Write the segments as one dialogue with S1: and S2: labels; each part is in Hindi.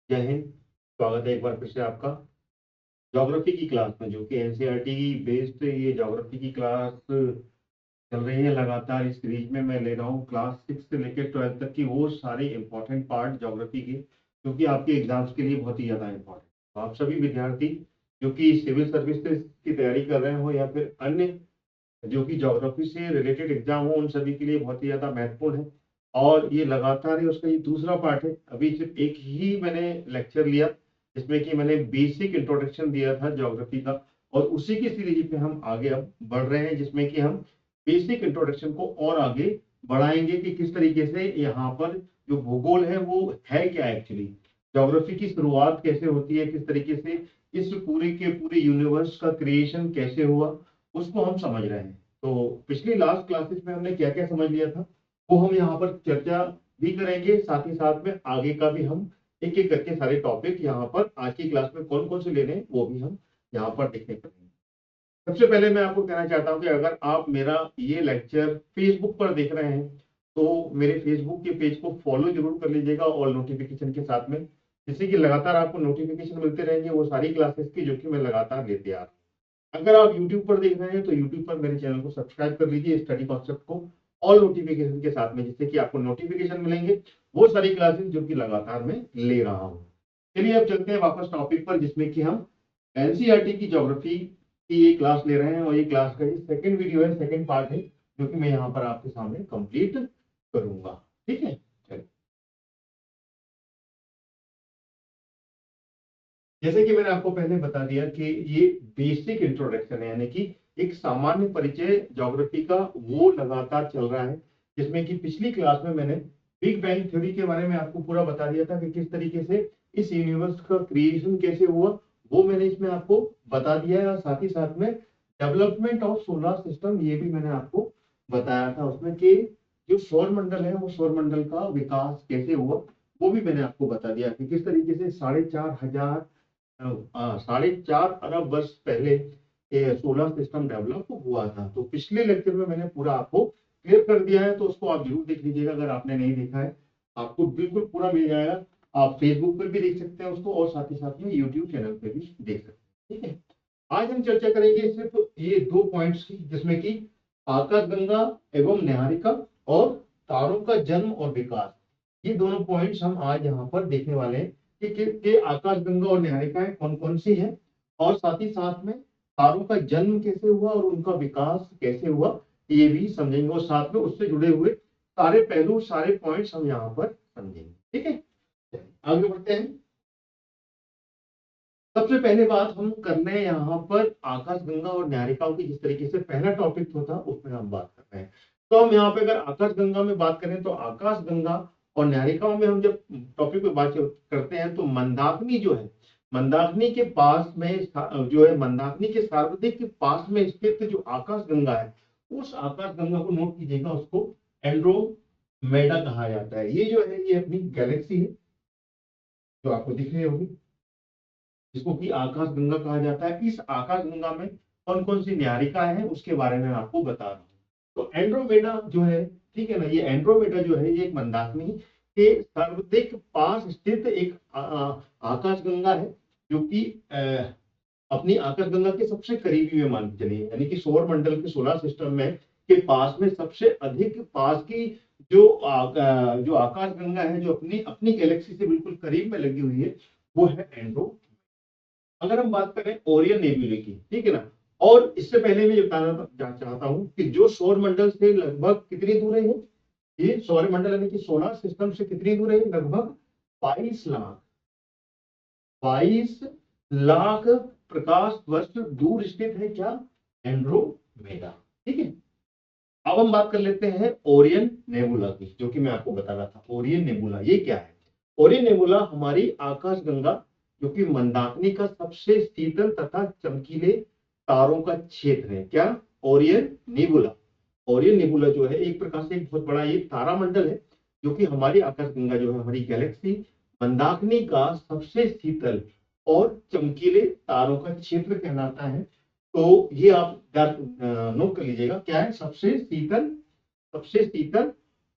S1: जय हिंद। स्वागत है एक बार फिर से आपका ज्योग्राफी की क्लास में, जो कि एनसीईआरटी बेस्ड ये ज्योग्राफी की क्लास चल रही है लगातार। इस सीरीज में मैं ले रहा हूँ क्लास 6 से लेकर 12 तक की वो सारे इंपॉर्टेंट पार्ट ज्योग्राफी के, जो कि आपके एग्जाम्स के लिए बहुत ही ज़्यादा इंपॉर्टेंट। तो आप सभी विद्यार्थी जो कि सिविल सर्विसेज की तैयारी कर रहे हो या फिर अन्य जो कि ज्योग्राफी से रिलेटेड एग्जाम हो, उन सभी के लिए बहुत ही ज़्यादा महत्वपूर्ण है। और ये लगातार ही उसका ये दूसरा पार्ट है। अभी सिर्फ एक ही मैंने लेक्चर लिया जिसमें कि मैंने बेसिक इंट्रोडक्शन दिया था ज्योग्राफी का, और उसी की सीरीज पे हम आगे अब बढ़ रहे हैं, जिसमें कि हम बेसिक इंट्रोडक्शन को और आगे बढ़ाएंगे कि किस तरीके से यहाँ पर जो भूगोल है वो है क्या एक्चुअली, ज्योग्राफी की शुरुआत कैसे होती है, किस तरीके से इस पूरे के पूरे यूनिवर्स का क्रिएशन कैसे हुआ, उसको हम समझ रहे हैं। तो पिछली लास्ट क्लासेस में हमने क्या क्या समझ लिया था वो हम यहाँ पर चर्चा भी करेंगे, साथ ही साथ में आगे का भी हम एक एक करके सारे टॉपिक यहाँ पर आज की क्लास में कौन कौन से लेने हैं वो भी हम यहाँ पर देखने पड़ेंगे। सबसे पहले मैं आपको कहना चाहता हूँ कि अगर आप मेरा ये लेक्चर फेसबुक पर देख रहे हैं तो मेरे फेसबुक के पेज को फॉलो जरूर कर लीजिएगा और नोटिफिकेशन के साथ में, जिससे कि लगातार आपको नोटिफिकेशन मिलते रहेंगे वो सारी क्लासेस की जो कि मैं लगातार लेते आ रहा हूँ। अगर आप YouTube पर देख रहे हैं तो YouTube पर मेरे चैनल को सब्सक्राइब कर लीजिए, स्टडी कॉन्सेप्ट को ऑल नोटिफिकेशन के साथ में, जिससे कि आपको नोटिफिकेशन मिलेंगे वो सारी क्लासेस जो कि लगातार मैं ले रहा हूँ। चलिए अब चलते हैं वापस टॉपिक पर, जिसमें कि हम एनसीईआरटी की ज्योग्राफी की ये क्लास ले रहे हैं, और ये क्लास का ये सेकंड वीडियो है, सेकंड पार्ट है, जो कि मैं यहाँ पर आपके सामने कंप्लीट करूंगा। ठीक है, चलिए। जैसे कि मैंने आपको पहले बता दिया कि ये बेसिक इंट्रोडक्शन है, यानी कि एक सामान्य परिचय ज्योग्राफी का वो लगातार चल रहा है, जिसमें कि पिछली क्लास में मैंने बिग बैंग थ्योरी के बारे में आपको पूरा बता दिया था कि किस तरीके से इस यूनिवर्स का क्रिएशन कैसे हुआ, वो मैंने इसमें आपको बता दिया है। और साथ ही साथ में डेवलपमेंट ऑफ सोलर सिस्टम ये भी मैंने आपको बताया था उसमें, कि जो सौर मंडल है वो सौर मंडल का विकास कैसे हुआ वो भी मैंने आपको बता दिया कि किस तरीके से 4,500 4.5 अरब वर्ष पहले ये सोलर सिस्टम डेवलप हुआ था। तो पिछले लेक्चर में मैंने पूरा आपको क्लियर कर दिया है, तो उसको आप जरूर देख लीजिएगा अगर आपने नहीं देखा है। आपको बिल्कुल पूरा मिल जाएगा, आप फेसबुक पर भी देख सकते हैं उसको, और साथ ही साथ में यूट्यूब चैनल पे भी देख सकते हैं। ठीक है, आज हम चर्चा करेंगे सिर्फ ये दो पॉइंट्स की, जिसमें कि आकाशगंगा एवं न्यारिका और तारों का जन्म और विकास, ये दोनों पॉइंट्स हम आज यहाँ पर देखने वाले हैं कि आकाशगंगा और न्यारिकाएं कौन कौन सी हैं, और साथ ही साथ में तारों का जन्म कैसे हुआ और उनका विकास कैसे हुआ ये भी समझेंगे, और साथ में उससे जुड़े हुए सारे पहलू सारे पॉइंट्स हम यहाँ पर समझेंगे। ठीक है, आगे बढ़ते हैं। सबसे पहले बात हम करने हैं यहाँ पर आकाशगंगा और न्यारिकाओं की, जिस तरीके से पहला टॉपिक जो था उसमें हम बात कर रहे हैं। तो हम यहाँ पे अगर आकाशगंगा में बात करें तो आकाशगंगा और न्यारिकाओं में हम जब टॉपिक पे बात करते हैं तो मंदाकिनी जो है, मंदाकिनी के पास में जो है, मंदाकिनी के सार्वधिक के पास में स्थित जो आकाशगंगा है, उस आकाशगंगा को नोट कीजिएगा, उसको एंड्रोमेडा कहा जाता है। ये जो है ये अपनी गैलेक्सी है जो आपको दिख रही होगी, जिसको कि आकाश गंगा कहा जाता है। इस आकाश गंगा में कौन कौन सी न्यारिकाएं हैं उसके बारे में मैं आपको बता रहा हूँ। तो एंड्रोमेडा जो है, ठीक है ना, ये एंड्रोमेडा जो है ये एक मंदाकिनी के सर्वाधिक पास स्थित एक आकाश गंगा है, जो कि अपनी आकाश गंगा के सबसे करीबी में मान के चलिए, यानी कि सौर मंडल के सोलर सिस्टम में के पास में सबसे अधिक पास की जो आकाश गंगा है, जो अपनी अपनी गैलेक्सी से बिल्कुल करीब में लगी हुई है, वो है एंड्रो। अगर हम बात करें ओरियन नेब्यूले की, ठीक है ना, और इससे पहले मैं ये बताना चाहता हूं कि जो सौर मंडल से लगभग कितनी दूर है ये सौर मंडल यानी कि सोलर सिस्टम से कितनी दूर है, लगभग 22 लाख प्रकाश वर्ष दूर स्थित है क्या, एंड्रोमेडा। ठीक है, अब हम बात कर लेते हैं ओरियन नेबुला की, जो कि मैं आपको बता रहा था। ओरियन नेबुला ये क्या है? ओरियन नेबुला हमारी आकाश गंगा, जो कि मंदाकिनी का सबसे शीतल तथा चमकीले तारों का क्षेत्र है। क्या? Orion nebula. ओरियन नेबुला जो है एक प्रकार से एक बहुत बड़ा ये तारामंडल है, जो कि हमारी आकाश गंगा जो है, हमारी गैलेक्सी मंदाकिनी का सबसे शीतल और चमकीले तारों का क्षेत्र कहलाता है। तो ये आप नोट कर लीजिएगा, क्या है? सबसे शीतल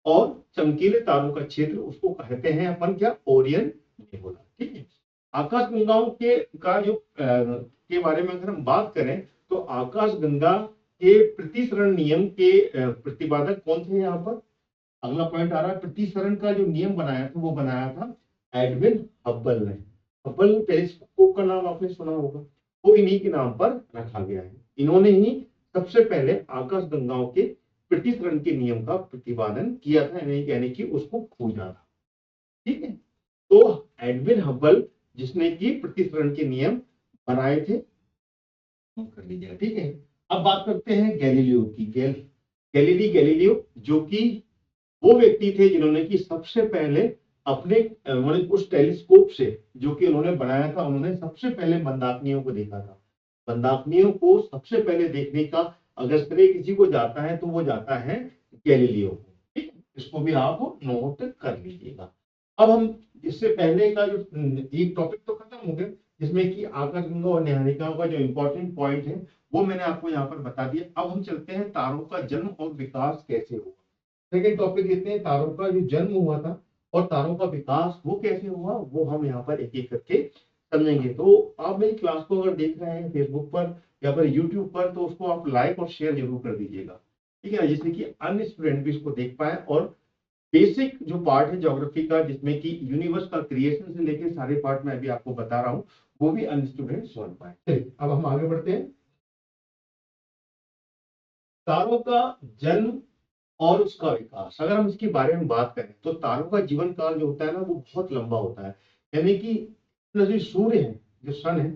S1: और चमकीले तारों का क्षेत्र, उसको कहते हैं अपन क्या, ओरियन नहीं बोला। ठीक है, आकाशगंगाओं के बारे में अगर हम बात करें तो आकाशगंगा के प्रतिसरण नियम के प्रतिपादक कौन थे यहाँ पर? अगला पॉइंट आ रहा है, प्रतिसरण का जो नियम बनाया था वो बनाया था एडविन हब्बल ने। हब्बल टेलीस्कोप का नाम आपने सुना होगा, वो इन्हीं के नाम पर रखा गया है। इन्होंने ही सबसे पहले आकाशगंगाओं के प्रतिसरण के नियम का प्रतिपादन किया था, यानी कि उसको खोजा था। ठीक है, तो एडविन हब्बल जिसने कि प्रतिसरण के नियम बनाए थे, कर लीजिएगा। ठीक है, अब बात करते हैं गैलीलियो की। गैलीलियो जो कि वो व्यक्ति थे जिन्होंने कि सबसे पहले अपने उस टेलीस्कोप से जो कि उन्होंने बनाया था, उन्होंने सबसे पहले मंदाकिनियों को देखा था। मंदाकिनियों को सबसे पहले देखने का अगर श्रेय किसी को जाता है तो वो जाता है गैलीलियो को। ठीक, इसको भी आप नोट कर लीजिएगा। अब हम इससे पहले का जो एक टॉपिक तो खत्म हो गया जिसमें कि आकाशगंगा और न्यायिकाओं का जो इंपॉर्टेंट पॉइंट है वो मैंने आपको यहाँ पर बता दिया। अब हम चलते हैं तारों का जन्म और विकास कैसे हुआ। सेकेंड टॉपिक लेते हैं, तारों का जो जन्म हुआ था और तारों का विकास वो कैसे हुआ, वो हम यहाँ पर एक एक करके समझेंगे। तो आप मेरी क्लास को अगर देख रहे हैं फेसबुक पर या फिर यूट्यूब पर तो उसको आप लाइक और शेयर जरूर कर दीजिएगा। ठीक है ना, जिससे कि अन्य स्टूडेंट भी इसको देख पाए और बेसिक जो पार्ट है ज्योग्राफी का जिसमें कि यूनिवर्स का क्रिएशन से लेके सारे पार्ट मैं अभी आपको बता रहा हूँ वो भी अन्य स्टूडेंट समझ पाए। चलिए अब हम आगे बढ़ते हैं। तारों का जन्म और उसका विकास, अगर हम इसके बारे में बात करें तो तारों का जीवन काल जो होता है ना वो बहुत लंबा होता है। यानी कि जो सूर्य है, जो सन है,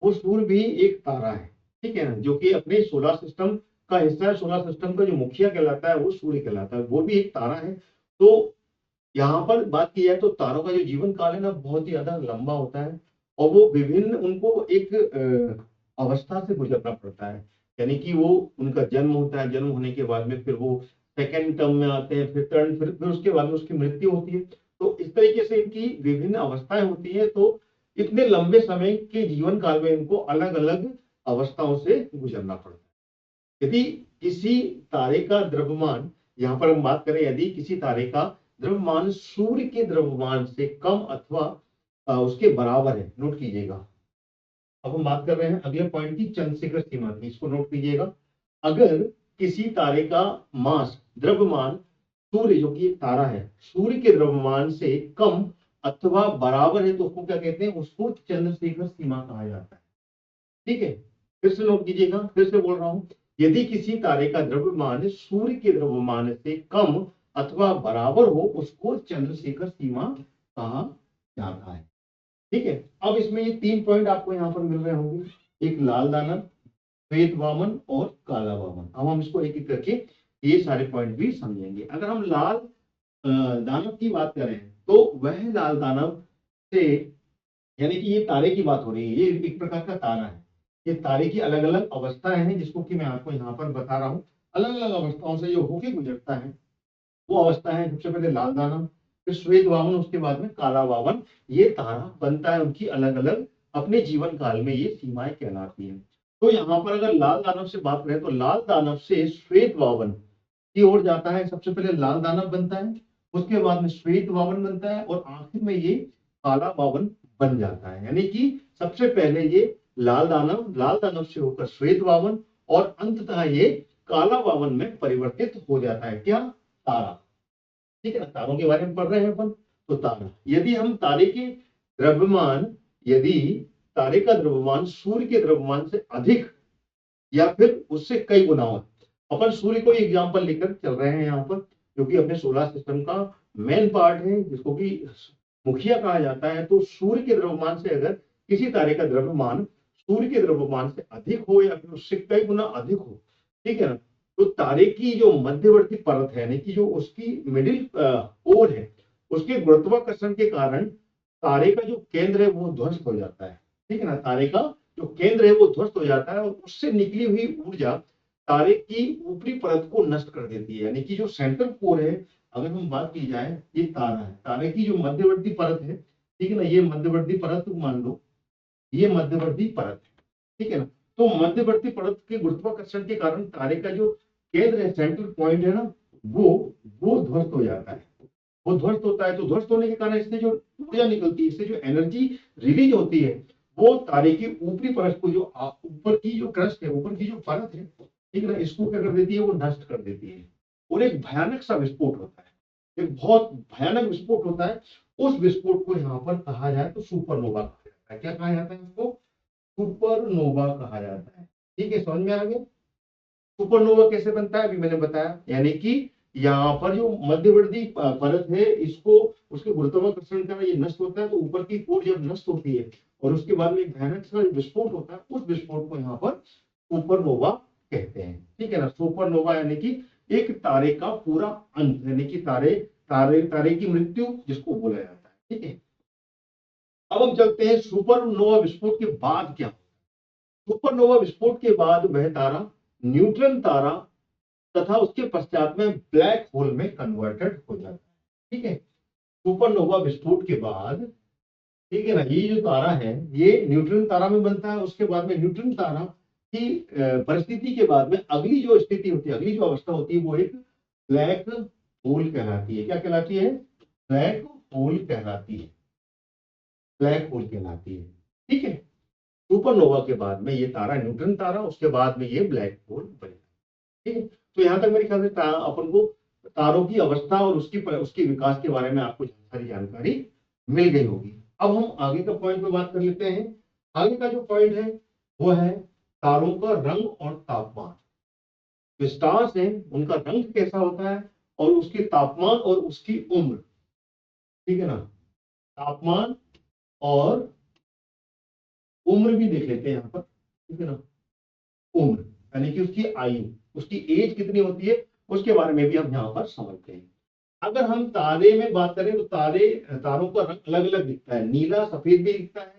S1: वो सूर्य भी एक तारा है। ठीक है ना, जो कि अपने सोलर सिस्टम का हिस्सा है। सोलर सिस्टम का जो मुखिया कहलाता है वो सूर्य कहलाता है, वो भी एक तारा है। तो यहाँ पर बात की जाए तो तारों का जो जीवन काल है ना बहुत ही ज्यादा लंबा होता है और वो विभिन्न उनको एक अवस्था से गुजरना पड़ता है। यानी कि वो उनका जन्म होता है, जन्म होने के बाद में फिर वो सेकेंड टर्म में आते हैं, फिर थर्ड, फिर उसके बाद में उसकी मृत्यु होती है। तो इस तरीके से इनकी विभिन्न अवस्थाएं होती है। तो इतने लंबे समय के जीवन काल में इनको अलग अलग अवस्थाओं से गुजरना पड़ता है। यदि किसी तारे का द्रव्यमान, यहाँ पर हम बात करें यदि किसी तारे का द्रव्यमान सूर्य के द्रव्यमान से कम अथवा उसके बराबर है, नोट कीजिएगा। अब हम बात कर रहे हैं अगले पॉइंट की, चंद्रशेखर सीमा की, इसको नोट कीजिएगा। अगर किसी तारे का मास, द्रव्यमान सूर्य जो कि एक तारा है, सूर्य के द्रव्यमान से कम अथवा बराबर है तो उसको क्या कहते हैं, उसको चंद्रशेखर सीमा कहा जाता है। ठीक है, फिर से नोट कीजिएगा, फिर से बोल रहा हूं, यदि किसी तारे का द्रव्यमान सूर्य के द्रव्यमान से कम अथवा बराबर हो उसको चंद्रशेखर सीमा कहा जाता है। ठीक है, अब इसमें ये 3 पॉइंट आपको यहाँ पर मिल रहे होंगे, एक लाल दानव, श्वेत वामन और काला वामन। अब हम इसको एक एक करके ये सारे पॉइंट भी समझेंगे। अगर हम लाल दानव की बात करें तो वह लाल दानव से, यानी कि ये तारे की बात हो रही है, ये एक प्रकार का तारा है। ये तारे की अलग अलग अवस्थाएं हैं जिसको कि मैं आपको यहाँ पर बता रहा हूँ। अलग अलग अवस्थाओं से जो होके गुजरता है वो अवस्था है सबसे पहले लाल दानव, फिर श्वेत वामन, उसके बाद में काला वामन। ये तारा बनता है, उनकी अलग अलग अपने जीवन काल में ये सीमाएं कहलाती हैं। तो यहाँ पर अगर लाल दानव से बात करें तो लाल दानव से श्वेत वामन की ओर जाता है। सबसे पहले लाल दानव बनता है, उसके बाद में श्वेत वामन बनता है और आखिर में ये काला वामन बन जाता है। यानी कि सबसे पहले ये लाल दानव से होकर श्वेत वामन और अंततः ये काला वामन में परिवर्तित हो जाता है। क्या? तारा। ठीक है ना, तारों के बारे में पढ़ रहे हैं अपन। तो तारा, यदि हम तारे के द्रव्यमान, यदि तारे का द्रव्यमान सूर्य के द्रव्यमान से अधिक या फिर उससे कई गुना हो, अपन सूर्य को एग्जांपल लेकर चल रहे हैं यहाँ पर, जो कि अपने सोलर सिस्टम का मेन पार्ट है जिसको कि मुखिया कहा जाता है। तो सूर्य के द्रव्यमान से अगर किसी तारे का द्रव्यमान सूर्य के द्रव्यमान से अधिक हो या फिर उससे कई गुना अधिक हो, ठीक है ना, तो तारे की जो मध्यवर्ती परत है, यानी कि जो उसकी मिडिल ओर है, उसके गुरुत्वाकर्षण के कारण तारे का जो केंद्र है वो ध्वस्त हो जाता है। ठीक है ना, तारे का जो केंद्र है वो ध्वस्त हो जाता है और उससे निकली हुई ऊर्जा तारे की ऊपरी परत को नष्ट कर देती है। यानी कि जो सेंट्रल कोर है, अगर हम बात की जाए, ये तारा है, तारे की जो मध्यवर्ती परत है, ठीक है ना, ये मध्यवर्ती परत मान लो, ये मध्यवर्ती परत है। ठीक है ना, तो मध्यवर्ती परत के गुरुत्वाकर्षण के कारण तारे का जो केंद्र है, सेंट्रल पॉइंट है ना, वो ध्वस्त हो जाता है। वो ध्वस्त होता है, तो ध्वस्त होने के कारण इससे जो ऊर्जा निकलती है, इससे जो एनर्जी रिलीज होती है वो तारे की ऊपरी परत को, जो ऊपर की जो क्रस्ट है, ऊपर की जो परत है, ठीक है ना, इसको क्या कर देती है, वो नष्ट कर देती है और एक भयानक सा विस्फोट होता है, एक बहुत भयानक विस्फोट होता है। उस विस्फोट को यहाँ पर कहा जाए तो सुपरनोवा कहा जाता है। क्या कहा जाता है उसको? सुपरनोवा कहा जाता है। ठीक है, समझ में आ गया? सुपरनोवा कैसे बनता है अभी मैंने बताया, यानी कि यहाँ पर जो मध्यवर्ती परत है, इसको उसके गुरुत्वाकर्षण का ये नष्ट होता है, तो ऊपर की कोर जब नष्ट होती है और उसके बाद में भयानक सा विस्फोट होता है, उस विस्फोट को यहाँ पर सुपरनोवा कहते हैं। ठीक है ना, सुपरनोवा यानी कि एक तारे का पूरा अंत, यानी कि तारे की मृत्यु जिसको बोला जाता है। ठीक है, अब हम चलते हैं सुपरनोवा विस्फोट के बाद क्या होता है। सुपरनोवा विस्फोट के बाद वह तारा न्यूट्रॉन तारा तथा उसके पश्चात में ब्लैक होल में कन्वर्टेड हो जाता है। ठीक है, सुपरनोवा विस्फोट के बाद, ठीक है ना, ये जो तारा है ये न्यूट्रॉन तारा में बनता है। उसके बाद में न्यूट्रॉन तारा की परिस्थिति के बाद में अगली जो स्थिति होती है, अगली जो अवस्था होती है, वो एक ब्लैक होल कहलाती है। क्या कहलाती है? ब्लैक होल कहलाती है, ब्लैक होल कहलाती है। ठीक है, सुपरनोवा के बाद में ये तारा न्यूट्रॉन तारा, उसके बाद में ये ब्लैक होल बनेगा। ठीक है, तो यहां तक मेरे ख्याल से अपन को तारों की अवस्था और उसके विकास के बारे में आपको सारी जानकारी मिल गई होगी। अब हम आगे का पॉइंट पे बात कर लेते हैं। आगे का जो पॉइंट है वो है तारों का रंग और तापमान। जो स्टार्स हैं उनका रंग कैसा होता है और उसकी तापमान और उसकी उम्र। ठीक है ना, तापमान और उम्र भी देख लेते हैं यहाँ पर। ठीक है ना, उम्र यानी कि उसकी आयु, उसकी एज कितनी होती है, उसके बारे में भी हम यहाँ पर समझते हैं। अगर हम तारे में बात करें तो तारों का रंग अलग अलग दिखता है, नीला सफेद भी दिखता है,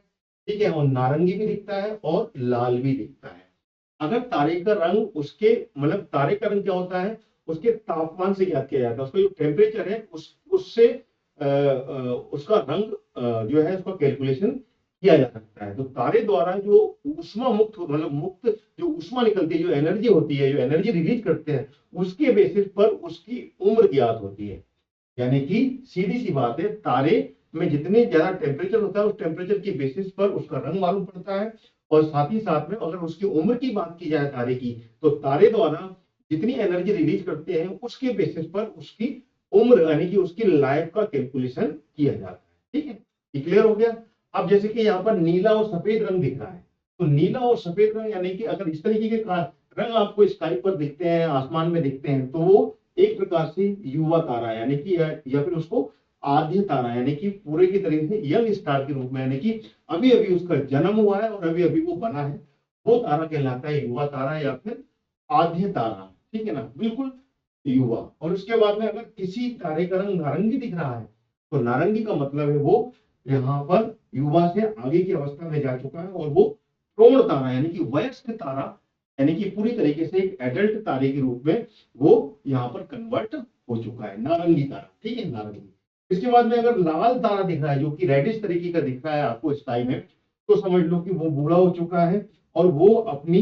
S1: ठीक है, और नारंगी भी दिखता है और लाल भी दिखता है। अगर तारे का रंग उसके मतलब तारे का रंग क्या होता है, उसके तापमान से ज्ञात किया जाता है। उसका जो टेम्परेचर है उससे उसका रंग जो है उसका कैलकुलेशन किया जा सकता है। तो तारे द्वारा जो ऊष्मा मुक्त मतलब मुक्त जो ऊष्मा निकलती है, जो एनर्जी होती है, जो एनर्जी रिलीज करते हैं, उसके बेसिस पर उसकी उम्र ज्ञात होती है। यानी कि सीधी सी बात है, तारे में जितने ज्यादा टेम्परेचर होता है उस टेम्परेचर की बेसिस पर उसका रंग मालूम पड़ता है। और साथ ही साथ में अगर उसकी उम्र की बात की जाए तारे की, तो तारे द्वारा जितनी एनर्जी रिलीज करते हैं उसके बेसिस पर उसकी उम्र यानी कि उसकी लाइफ का कैलकुलेशन किया जाता है। ठीक है, ये क्लियर हो गया। अब जैसे कि यहाँ पर नीला और सफेद रंग दिख रहा है, तो नीला और सफेद रंग यानी कि अगर इस तरीके के रंग आपको स्काई पर दिखते हैं, आसमान में दिखते हैं, तो वो एक प्रकार से युवा तारा यानी कि या फिर उसको आद्य तारा यानी कि पूरे की तरीके से यंग स्टार के रूप में, यानी कि अभी अभी उसका जन्म हुआ है और अभी अभी वो बना है, वो तारा कहलाता है युवा तारा या फिर आद्य तारा। ठीक है ना, बिल्कुल युवा। और उसके बाद में अगर किसी तारे का रंग नारंगी दिख रहा है, तो नारंगी का मतलब है वो यहाँ पर युवा से आगे की अवस्था में जा चुका है और वो प्रौढ़ तारा यानी कि वयस्क तारा यानी कि पूरी तरीके से एक एडल्ट तारे के रूप में वो यहाँ पर कन्वर्ट हो चुका है, नारंगी तारा। ठीक है, नारंगी। इसके बाद में अगर लाल तारा दिख रहा है जो कि रेडिश तरीके का दिख रहा है आपको स्काई में, तो समझ लो कि वो बूढ़ा हो चुका है और वो अपनी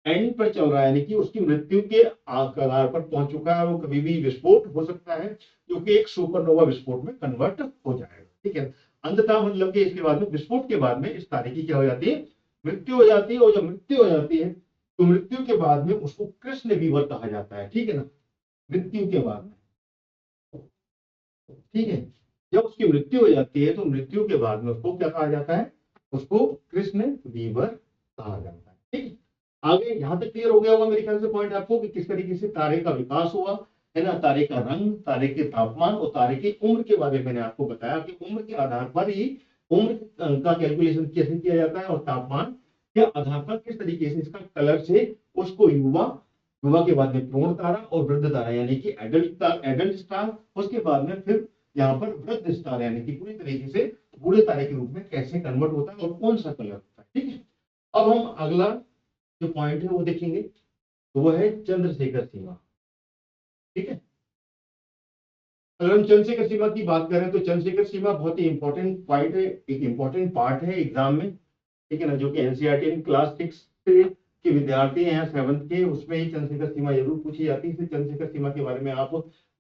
S1: एंड पर चल रहा है, यानी कि उसकी मृत्यु के कगार पर पहुंच चुका है। वो कभी भी विस्फोट हो सकता है जो कि एक सुपरनोवा विस्फोट में कन्वर्ट हो जाएगा। ठीक है, अंततः मतलब कि इसके बाद में विस्फोट के बाद में इस तारे की क्या हो जाती है, मृत्यु हो जाती है। और जब मृत्यु हो जाती है तो मृत्यु के बाद में उसको कृष्ण वीवर कहा जाता है। ठीक है ना, मृत्यु के बाद में, ठीक है, जब उसकी मृत्यु हो जाती है तो मृत्यु के बाद में उसको क्या कहा जाता है, उसको कृष्ण वीवर कहा जाता है। ठीक है, आगे यहां तक क्लियर हो गया होगा मेरे ख्याल से पॉइंट आपको कि किस तरीके से तारे का विकास हुआ है ना, तारे का रंग, तारे के तापमान और तारे की उम्र के बारे में मैंने आपको बताया कि उम्र के आधार पर ही उम्र का कैलकुलेशन कैसे किया जाता है और तापमान के आधार पर किस तरीके से इसका कलर से उसको युवा, युवा के बाद में प्रौढ़ तारा और वृद्ध तारा यानी कि एडल्ट स्टार, उसके बाद में फिर यहाँ पर वृद्ध स्टार यानी कि पूरी तरीके से बूढ़े तारे के रूप में कैसे कन्वर्ट होता है और कौन सा कलर होता है। ठीक है, अब हम अगला जो पॉइंट है वो देखेंगे, तो वो है चंद्रशेखर सीमा। ठीक है, अगर हम चंद्रशेखर सीमा की बात करें तो चंद्रशेखर सीमा बहुत ही इंपॉर्टेंट पॉइंट है, एक इंपॉर्टेंट पार्ट है एग्जाम में। ठीक है ना, जो कि एनसीईआरटी क्लास 6 के विद्यार्थी हैं 7th के, उसमें ही चंद्रशेखर सीमा जरूर पूछी जाती है। चंद्रशेखर सीमा के बारे में आप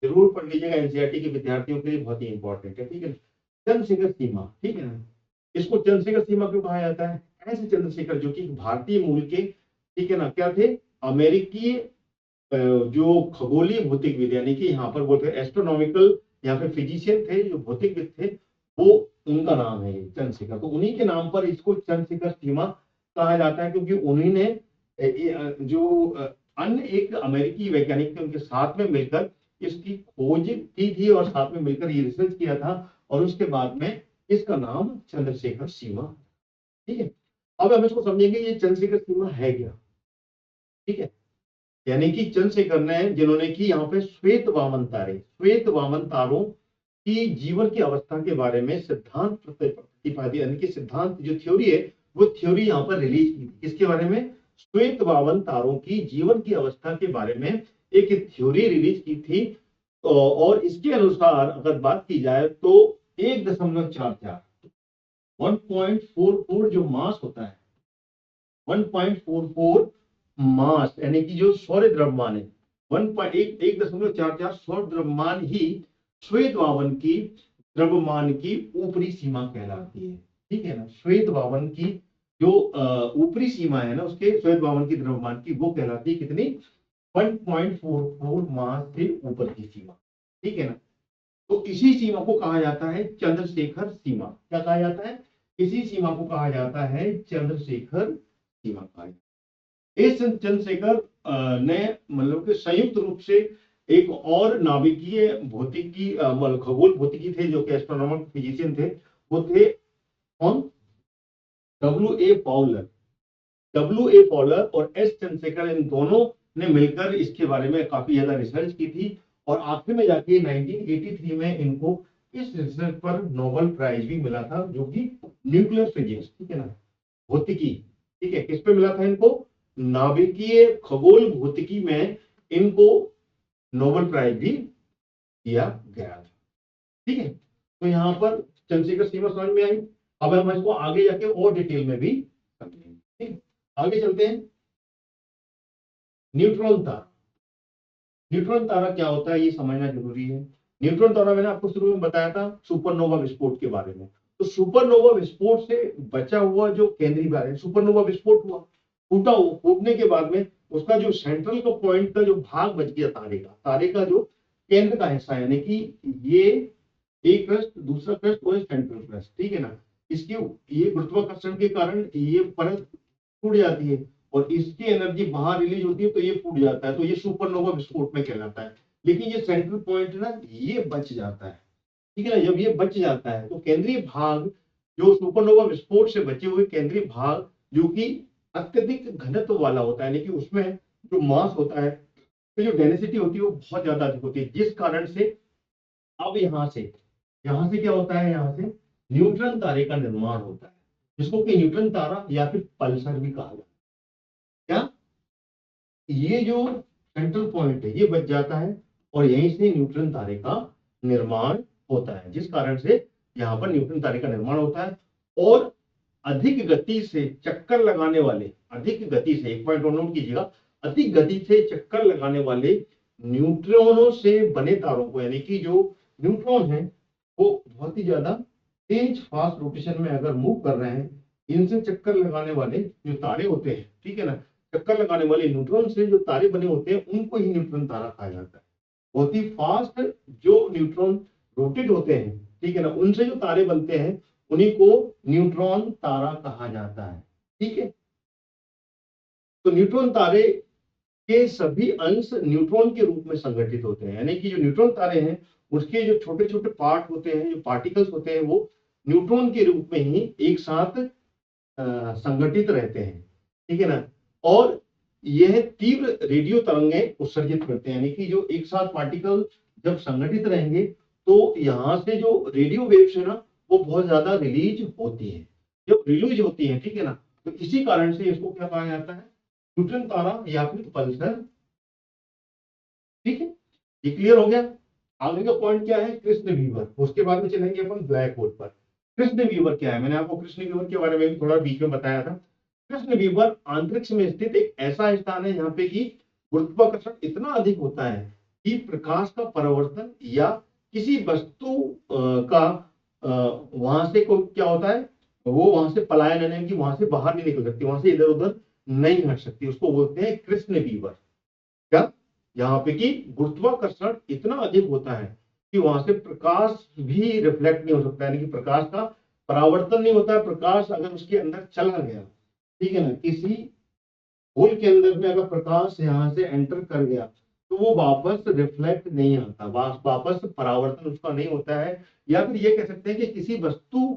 S1: जरूर पढ़ लीजिएगा, एनसीईआरटी के विद्यार्थियों के लिए बहुत ही इंपॉर्टेंट है। ठीक है, चंद्रशेखर सीमा, ठीक है ना। इसको चंद्रशेखर सीमा क्यों कहा जाता है? ऐसे चंद्रशेखर जो कि भारतीय मूल के, ठीक है ना, क्या थे, अमेरिकी जो खगोलीय भौतिकविद, यानी कि यहाँ पर बोलते हैं एस्ट्रोनॉमिकल या फिर फिजिशियन थे, जो भौतिकविद थे, वो उनका नाम है चंद्रशेखर। तो उन्हीं के नाम पर इसको चंद्रशेखर सीमा कहा जाता है, क्योंकि उन्हीं ने जो अन्य एक अमेरिकी वैज्ञानिक थे, उनके साथ में मिलकर इसकी खोज की थी और साथ में मिलकर ये रिसर्च किया था, और उसके बाद में इसका नाम चंद्रशेखर सीमा, ठीक है। अब हम इसको समझेंगे ये चंद्रशेखर सीमा है क्या, ठीक है। यानी कि चंद्रशेखर ने, जिन्होंने कि यहाँ पे श्वेत वामन तारों की जीवन की अवस्था के बारे में सिद्धांत प्रतिपादित, यानी कि सिद्धांत जो थ्योरी है, वो थ्योरी यहाँ पर रिलीज की थी। इसके बारे में, श्वेत वामन तारों की जीवन की अवस्था के बारे में एक थ्योरी रिलीज की थी। और इसके अनुसार अगर बात की जाए तो 1.44 1.44 जो मास होता है, 1.44 मास, यानी कि जो सौर द्रव्यमान है, 1.44 सौर द्रव्यमान ही श्वेत वामन की द्रव्यमान की ऊपरी सीमा कहलाती है, ठीक है ना। श्वेत वामन की जो ऊपरी सीमा है ना, उसके श्वेत वामन की द्रव्यमान की, वो कहलाती है कितनी, 1.44 मास से ऊपर की सीमा, ठीक है ना। तो इसी सीमा को कहा जाता है चंद्रशेखर सीमा। क्या कहा जाता है? इसी सीमा को कहा जाता है चंद्रशेखर सीमा कहा जाता है। इस चंद्रशेखर ने मतलब कि संयुक्त रूप से एक और नाभिकीय भौतिकी मतलब खगोल भौतिकी थे, जो कि एस्ट्रोनॉमर फिजिशियन थे, वो थे कौन? डब्ल्यू ए फॉलर और एस चंद्रशेखर, इन दोनों ने मिलकर इसके बारे में काफी ज्यादा रिसर्च की थी, और आखिर में जाके 1983 में इनको इस रिसर्च पर नोबेल प्राइज भी मिला था, जो कि न्यूक्लियर फिजिक्स, ठीक है ना, भौतिकी, ठीक है, किस पे मिला था इनको? नाभिकीय खगोल भौतिकी में इनको नोबेल प्राइज भी दिया गया था, ठीक है। तो यहाँ पर चंद्रशेखर सीमा समझ में आई। अब हम इसको आगे जाके और डिटेल में भी समझेंगे, ठीक। आगे चलते हैं। न्यूट्रॉन तारा, न्यूट्रॉन तारा क्या होता है ये समझना जरूरी है। न्यूट्रॉन तारा मैंने आपको शुरू में बताया था सुपरनोवा विस्फोट के बारे में। तो सुपरनोवा विस्फोट से बचा हुआ जो केंद्रीय भाग है, सुपरनोवा विस्फोट हुआ, फूटने के बाद में उसका जो सेंट्रल का पॉइंट का जो भाग बच गया तारे का जो केंद्र का हिस्सा, यानी कि ये एक क्रस्ट, दूसरा क्रस्ट और सेंट्रल क्रस्ट, ठीक है ना। इसके ये गुरुत्वाकर्षण के कारण ये परत टूट जाती है, और इसकी एनर्जी बाहर रिलीज होती है, तो ये फूट जाता है, तो ये सुपरनोवा विस्फोट में कहलाता है। लेकिन ये सेंट्रल पॉइंट ना, ये बच जाता है, ठीक है ना। जब ये बच जाता है तो केंद्रीय भाग, जो सुपरनोवा विस्फोट से बचे हुए केंद्रीय भाग, जो कि अत्यधिक घनत्व वाला होता है, यानी कि उसमें जो मास होता है, तो जो डेंसिटी होती है वो बहुत ज्यादा अधिक होती है, जिस कारण से अब यहाँ से क्या होता है, यहाँ से न्यूट्रॉन तारे का निर्माण होता है, जिसको कि न्यूट्रॉन तारा या फिर पल्सर भी कहा जाता है। क्या ये जो सेंट्रल पॉइंट है ये बच जाता है, और यहीं से न्यूट्रॉन तारे का निर्माण होता है, जिस कारण से यहाँ पर न्यूट्रॉन तारे का निर्माण होता है। और अधिक गति से चक्कर लगाने वाले, अधिक गति से, एक पॉइंट नोट कीजिएगा, अधिक गति से चक्कर लगाने वाले न्यूट्रॉनों से बने तारों को, यानी कि जो न्यूट्रॉन है वो बहुत ही ज्यादा तेज फास्ट रोटेशन में अगर मूव कर रहे हैं, इनसे चक्कर लगाने वाले जो तारे होते हैं, ठीक है ना, चक्कर लगाने वाले न्यूट्रॉन से जो तारे बने होते हैं, उनको ही न्यूट्रॉन तारा कहा जाता है। बहुत ही फास्ट जो न्यूट्रॉन रोटेट होते हैं, ठीक है ना, उनसे जो तारे बनते हैं, उन्हीं को न्यूट्रॉन तारा कहा जाता है, ठीक है। तो न्यूट्रॉन तारे के सभी अंश न्यूट्रॉन के रूप में संगठित होते हैं, यानी कि जो न्यूट्रॉन तारे हैं उसके जो छोटे छोटे पार्ट होते हैं, जो पार्टिकल्स होते हैं, वो न्यूट्रॉन के रूप में ही एक साथ संगठित रहते हैं, ठीक है ना। और यह तीव्र रेडियो तरंगें उत्सर्जित करते हैं, यानी कि जो एक साथ पार्टिकल जब संगठित रहेंगे, तो यहाँ से जो रेडियो वेव्स है ना, वो बहुत ज्यादा रिलीज होती है, जब रिलीज होती है, ठीक है ना। तो इसी कारण से इसको क्या कहा जाता है, न्यूट्रॉन तारा या फिर पल्सर, ठीक है। ये क्लियर हो गया। आगे का पॉइंट क्या है, कृष्ण वीवर, उसके बाद में चलेंगे अपन ब्लैक होल पर। कृष्ण वीवर क्या है, मैंने आपको कृष्ण वीवर के बारे में भी थोड़ा बीच में बताया था। कृष्ण वीवर अंतरिक्ष में स्थित एक ऐसा स्थान है जहाँ पे कि गुरुत्वाकर्षण इतना अधिक होता है कि प्रकाश का परावर्तन या किसी वस्तु का वहां से कोई क्या होता है, वो वहां से पलायन यानी कि वहां से बाहर नहीं निकल सकती, वहां से इधर उधर नहीं हट सकती, उसको बोलते हैं कृष्ण वीवर। क्या, यहाँ पे कि गुरुत्वाकर्षण इतना अधिक होता है कि वहां से प्रकाश भी रिफ्लेक्ट नहीं हो सकता, यानी कि प्रकाश का परावर्तन नहीं होता है। प्रकाश अगर उसके अंदर चला गया, ठीक है ना, किसी होल के अंदर में अगर प्रकाश यहाँ से एंटर कर गया तो वो वापस रिफ्लेक्ट नहीं आता, वापस परावर्तन उसका नहीं होता है। या फिर ये कह सकते हैं कि किसी वस्तु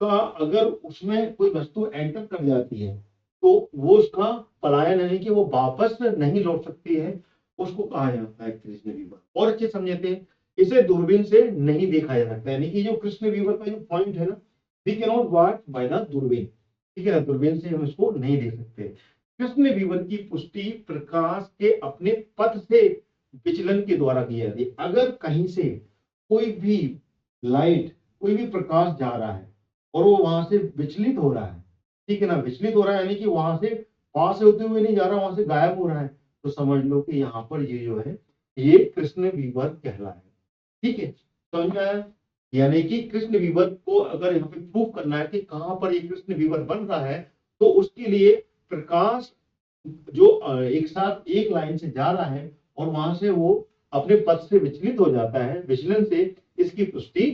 S1: का अगर उसमें कोई वस्तु एंटर कर जाती है तो वो उसका पलायन यानी कि वो वापस नहीं लौट सकती है, उसको कहा जाता है कृष्ण विवर। और अच्छे समझते हैं, इसे दूरबीन से नहीं देखा जा सकता, यानी कि जो कृष्ण विवर का जो पॉइंट है ना, we can not watch by the दूरबीन, ठीक है ना, दूरबीन से हम इसको नहीं देख सकते। कृष्ण विवर की पुष्टि प्रकाश के अपने पथ से विचलन के द्वारा की जाती है। अगर कहीं से कोई भी लाइट, कोई भी प्रकाश जा रहा है और वो वहां से विचलित हो रहा है, ठीक है ना, विचलित हो रहा है यानी कि वहां से पास होते हुए नहीं जा रहा, वहां से गायब हो रहा है, तो समझ लो कि यहाँ पर ये जो है ये कृष्ण विवर कहलाए, ठीक है, समझ में आया। यानी कि कृष्ण विवर को अगर यहाँ पे प्रूव करना है कि कहां पर ये कृष्ण विवर बन रहा है, तो उसके लिए प्रकाश जो एक साथ एक लाइन से जा रहा है और वहां से वो अपने पथ से विचलित हो जाता है, विचलन से इसकी पुष्टि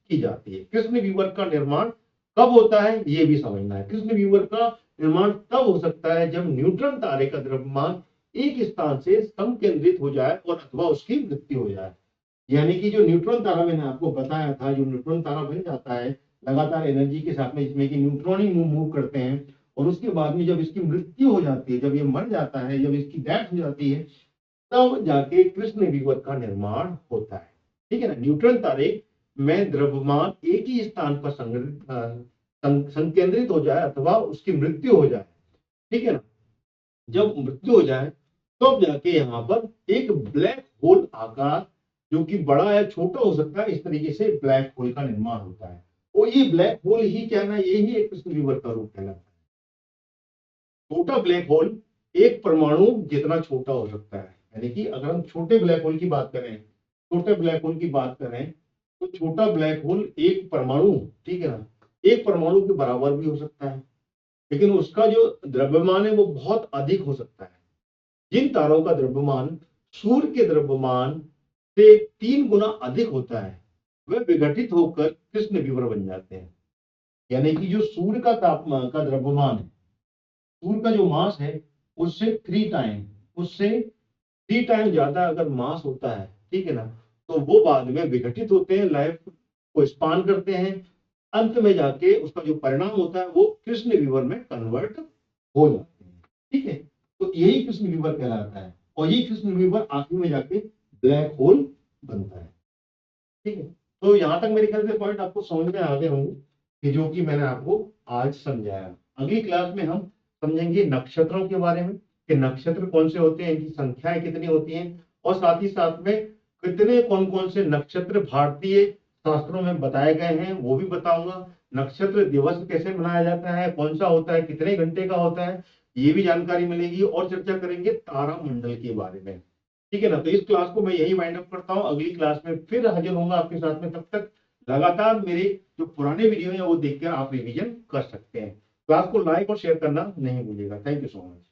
S1: की जाती है। कृष्ण विवर का निर्माण कब होता है ये भी समझना है। कृष्ण विवर का निर्माण तब हो सकता है जब न्यूट्रॉन तारे का द्रव्यमान एक स्थान से संकेंद्रित हो जाए और अथवा उसकी मृत्यु हो जाए। यानी कि जो न्यूट्रॉन तारा मैंने आपको बताया था, जो न्यूट्रॉन तारा बन जाता है लगातार एनर्जी के साथ में, जिसमें कि न्यूट्रॉन ही मूव करते हैं, और उसके बाद में जब इसकी मृत्यु हो जाती है, जब ये मर जाता है, जब इसकी डेथ हो जाती है, तब जाके कृष्ण विवर का निर्माण होता है, ठीक है ना। न्यूट्रॉन तारे में द्रव्यमान एक ही स्थान पर संकेंद्रित हो जाए अथवा उसकी मृत्यु हो जाए, ठीक है ना, जब मृत्यु हो जाए तब जाके यहाँ पर एक ब्लैक होल आकार, जो कि बड़ा या छोटा हो सकता है, इस तरीके से ब्लैक होल का निर्माण होता है। और ये ब्लैक होल ही क्या है ना, यही एक कृष्ण विवर का रूप कहलाता है। छोटा ब्लैक होल एक परमाणु जितना छोटा हो सकता है, यानी कि अगर हम छोटे ब्लैक होल की बात करें, छोटे ब्लैक होल की बात करें तो छोटा ब्लैक होल एक परमाणु, ठीक है ना, एक परमाणु के बराबर भी हो सकता है, लेकिन उसका जो द्रव्यमान है वो बहुत अधिक हो सकता है। जिन तारों का द्रव्यमान सूर्य के द्रव्यमान से 3 गुना अधिक होता है, वे विघटित होकर कृष्ण विवर बन जाते हैं। यानी कि जो सूर्य का तापमान का द्रव्यमान है, सूर्य का जो मास है उससे 3 टाइम, उससे 3 टाइम ज्यादा अगर मास होता है, ठीक है ना, तो वो बाद में विघटित होते हैं, लाइफ को स्पान करते हैं, अंत में जाके उसका जो परिणाम होता है वो कृष्ण विवर में कन्वर्ट हो जाते हैं, ठीक है। तो यही कृष्ण विवर कहलाता है, और ये कृष्ण विवर आखिर में जाके ब्लैक होल बनता है, ठीक है। तो यहां तक मेरे ख्याल से पॉइंट आपको समझ में आ गए होंगे कि जो कि मैंने आपको आज समझाया। अगली क्लास में हम समझेंगे नक्षत्रों के बारे में, कि नक्षत्र कौन से होते हैं, इनकी संख्याएं कितनी होती हैं, और साथ ही साथ में कितने कौन कौन से नक्षत्र भारतीय शास्त्रों में बताए गए हैं वो भी बताऊंगा। नक्षत्र दिवस कैसे मनाया जाता है, कौन सा होता है, कितने घंटे का होता है, ये भी जानकारी मिलेगी। और चर्चा करेंगे तारा मंडल के बारे में, ठीक है ना। तो इस क्लास को मैं यही वाइंड अप करता हूँ, अगली क्लास में फिर हाजिर होऊंगा आपके साथ में। तब तक लगातार मेरे जो पुराने वीडियो है वो देखकर आप रिवीजन कर सकते हैं। क्लास को लाइक और शेयर करना नहीं भूलिएगा। Thank you so much.